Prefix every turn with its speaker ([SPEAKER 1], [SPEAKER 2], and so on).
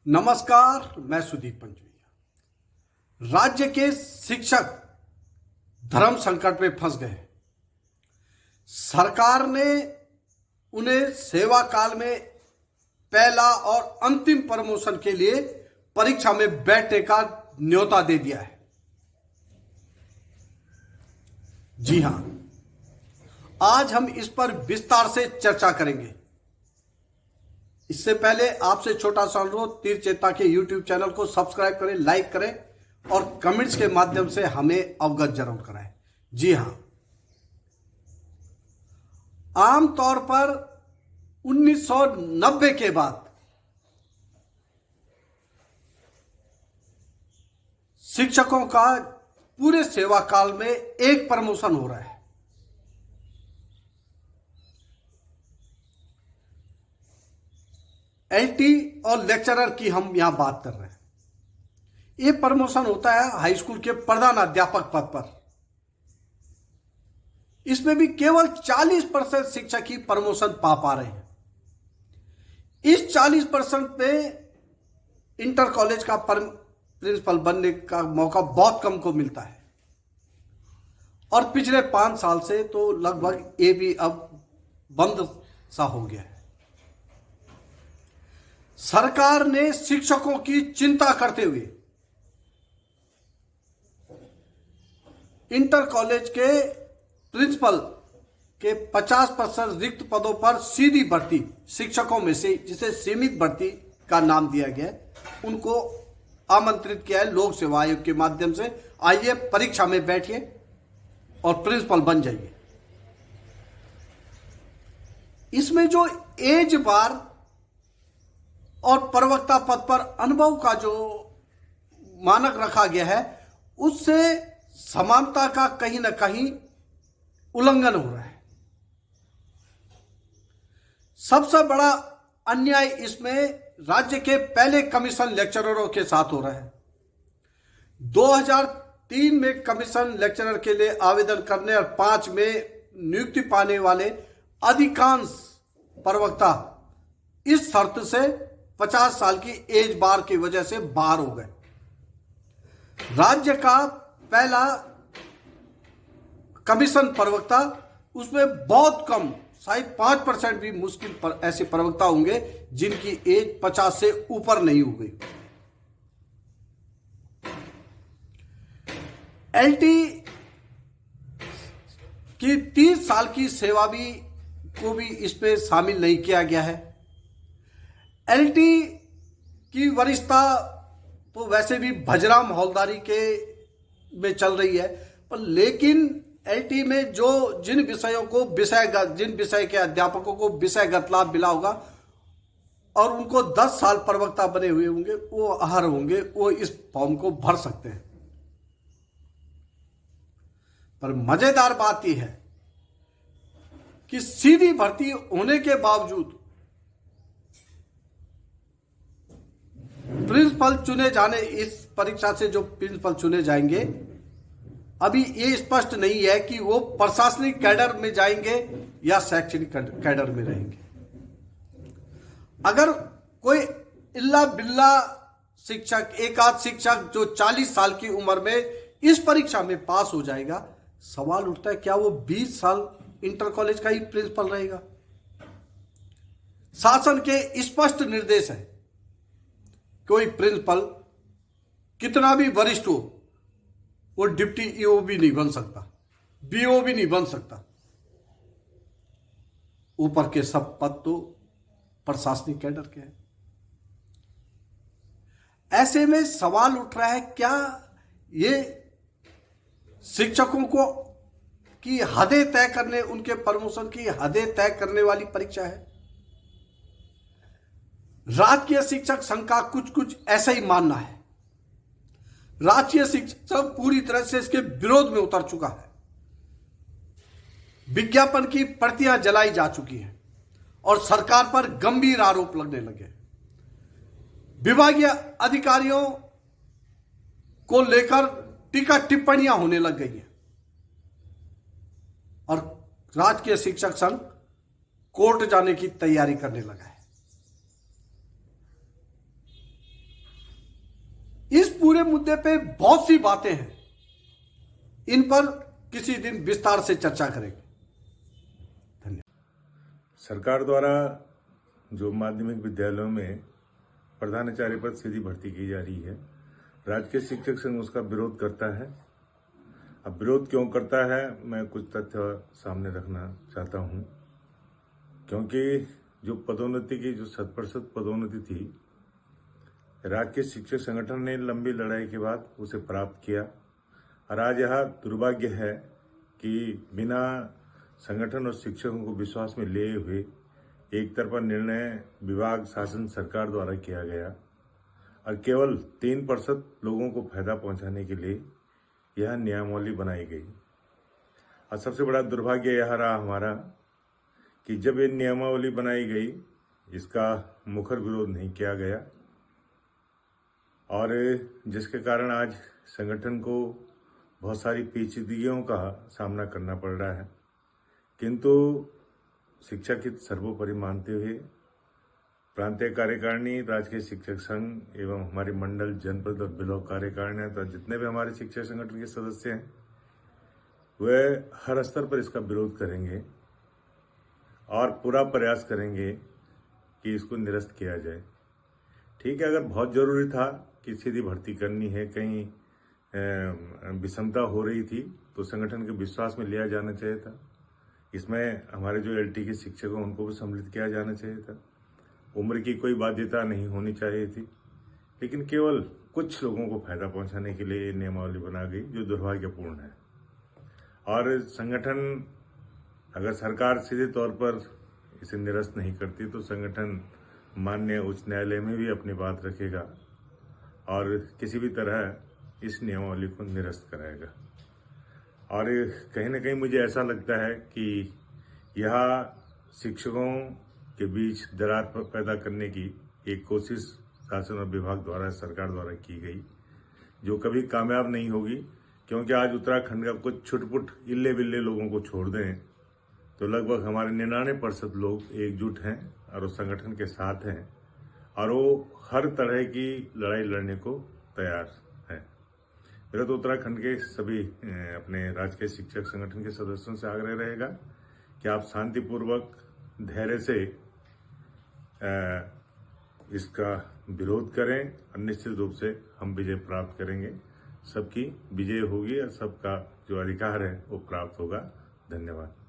[SPEAKER 1] नमस्कार, मैं सुदीप पंचवैया। राज्य के शिक्षक धर्म संकट में फंस गए। सरकार ने उन्हें सेवा काल में पहला और अंतिम प्रमोशन के लिए परीक्षा में बैठने का न्योता दे दिया है। जी हां, आज हम इस पर विस्तार से चर्चा करेंगे। इससे पहले आपसे छोटा सा अनुरोध, तीर चेता के YouTube चैनल को सब्सक्राइब करें, लाइक करें और कमेंट्स के माध्यम से हमें अवगत जरूर कराएं। जी हां, आमतौर पर 1990 के बाद शिक्षकों का पूरे सेवा काल में एक प्रमोशन हो रहा है। एलटी और लेक्चरर की हम यहां बात कर रहे हैं। यह प्रमोशन होता है हाई स्कूल के प्रधान अध्यापक पद पर। इसमें भी केवल 40% शिक्षक ही प्रमोशन पा रहे हैं। इस 40% पे इंटर कॉलेज का प्रिंसिपल बनने का मौका बहुत कम को मिलता है और पिछले 5 साल से तो लगभग ये भी अब बंद सा हो गया है। सरकार ने शिक्षकों की चिंता करते हुए इंटर कॉलेज के प्रिंसिपल के 50% रिक्त पदों पर सीधी भर्ती शिक्षकों में से, जिसे सीमित भर्ती का नाम दिया गया है, उनको आमंत्रित किया है लोक सेवा आयोग के माध्यम से। आइए परीक्षा में बैठिए और प्रिंसिपल बन जाइए। इसमें जो एज बार और प्रवक्ता पद पर अनुभव का जो मानक रखा गया है, उससे समानता का कहीं ना कहीं उल्लंघन हो रहा है। सबसे बड़ा अन्याय इसमें राज्य के पहले कमीशन लेक्चररों के साथ हो रहा है। 2003 में कमीशन लेक्चरर के लिए आवेदन करने और 5 में नियुक्ति पाने वाले अधिकांश प्रवक्ता इस शर्त से 50 साल की एज बार की वजह से बाहर हो गए। राज्य का पहला कमीशन प्रवक्ता, उसमें बहुत कम, शायद 5% भी मुश्किल पर ऐसे प्रवक्ता होंगे जिनकी एज 50 से ऊपर नहीं हो गई। एलटी की 30 साल की सेवा भी को भी इसमें शामिल नहीं किया गया है। एलटी की वरिष्ठता तो वैसे भी भजराम हौलदारी के में चल रही है, पर लेकिन एलटी में जिन विषयों को जिन विषय के अध्यापकों को विषयगत लाभ मिला होगा और उनको 10 साल प्रवक्ता बने हुए होंगे, वो अहर होंगे, वो इस फॉर्म को भर सकते हैं। पर मजेदार बात यह है कि सीधी भर्ती होने के बावजूद प्रिंसिपल चुने जाने, इस परीक्षा से जो प्रिंसिपल चुने जाएंगे, अभी ये स्पष्ट नहीं है कि वो प्रशासनिक कैडर में जाएंगे या शैक्षणिक कैडर में रहेंगे। अगर कोई इल्ला बिल्ला शिक्षक, एक आध शिक्षक जो 40 साल की उम्र में इस परीक्षा में पास हो जाएगा, सवाल उठता है क्या वो 20 साल इंटर कॉलेज का ही प्रिंसिपल रहेगा? शासन के स्पष्ट निर्देश है, कोई प्रिंसिपल कितना भी वरिष्ठ हो, वो डिप्टी ईओ भी नहीं बन सकता, बीओ भी नहीं बन सकता। ऊपर के सब पद तो प्रशासनिक कैडर के हैं। ऐसे में सवाल उठ रहा है, क्या ये शिक्षकों को की हदें तय करने, उनके प्रमोशन की हदें तय करने वाली परीक्षा है? राजकीय शिक्षक संघ का कुछ ऐसा ही मानना है। राजकीय शिक्षक संघ पूरी तरह से इसके विरोध में उतर चुका है। विज्ञापन की प्रतियां जलाई जा चुकी हैं और सरकार पर गंभीर आरोप लगने लगे। विभागीय अधिकारियों को लेकर टीका टिप्पणियां होने लग गई हैं और राजकीय शिक्षक संघ कोर्ट जाने की तैयारी करने लगा है। पूरे मुद्दे पे बहुत सी बातें हैं, इन पर किसी दिन विस्तार से चर्चा करेंगे।
[SPEAKER 2] सरकार द्वारा जो माध्यमिक विद्यालयों में प्रधानाचार्य पद सीधी भर्ती की जा रही है, राजकीय शिक्षक संघ उसका विरोध करता है। अब विरोध क्यों करता है, मैं कुछ तथ्य सामने रखना चाहता हूं। क्योंकि जो पदोन्नति की जो 100% पदोन्नति थी, राजकीय शिक्षक संगठन ने लंबी लड़ाई के बाद उसे प्राप्त किया। और आज यह दुर्भाग्य है कि बिना संगठन और शिक्षकों को विश्वास में लिए हुए एक तरफा निर्णय विभाग शासन सरकार द्वारा किया गया और केवल 3% लोगों को फायदा पहुंचाने के लिए यह नियमावली बनाई गई। और सबसे बड़ा दुर्भाग्य यह रहा हमारा कि जब ये नियमावली बनाई गई, इसका मुखर विरोध नहीं किया गया और जिसके कारण आज संगठन को बहुत सारी पेचीदगियों का सामना करना पड़ रहा है। किंतु शिक्षा की सर्वोपरि मानते हुए प्रांतीय कार्यकारिणी, राजकीय शिक्षक संघ एवं हमारे मंडल, जनपद और ब्लॉक कार्यकारिणी तो जितने भी हमारे शिक्षक संगठन के सदस्य हैं, वे हर स्तर पर इसका विरोध करेंगे और पूरा प्रयास करेंगे कि इसको निरस्त किया जाए। ठीक है, अगर बहुत जरूरी था कि सीधी भर्ती करनी है, कहीं विषमता हो रही थी, तो संगठन के विश्वास में लिया जाना चाहिए था। इसमें हमारे जो एलटी के शिक्षक हैं उनको भी सम्मिलित किया जाना चाहिए था। उम्र की कोई बाध्यता नहीं होनी चाहिए थी, लेकिन केवल कुछ लोगों को फायदा पहुंचाने के लिए नियमावली बना गई, जो दुर्भाग्यपूर्ण है। और संगठन, अगर सरकार सीधे तौर पर इसे निरस्त नहीं करती तो संगठन माननीय उच्च न्यायालय में भी अपनी बात रखेगा और किसी भी तरह इस नियमावली को निरस्त कराएगा। और कहीं ना कहीं मुझे ऐसा लगता है कि यह शिक्षकों के बीच दरार पैदा करने की एक कोशिश शासन और विभाग द्वारा, सरकार द्वारा की गई, जो कभी कामयाब नहीं होगी। क्योंकि आज उत्तराखंड का कुछ छुटपुट इल्ले बिल्ले लोगों को छोड़ दें तो लगभग हमारे 99% लोग एकजुट हैं और उस संगठन के साथ हैं और वो हर तरह की लड़ाई लड़ने को तैयार है। मेरा तो उत्तराखंड के सभी अपने राजकीय शिक्षक संगठन के सदस्यों से आग्रह रहेगा कि आप शांतिपूर्वक, धैर्य से इसका विरोध करें और निश्चित रूप से हम विजय प्राप्त करेंगे। सबकी विजय होगी और सबका जो अधिकार है वो प्राप्त होगा। धन्यवाद।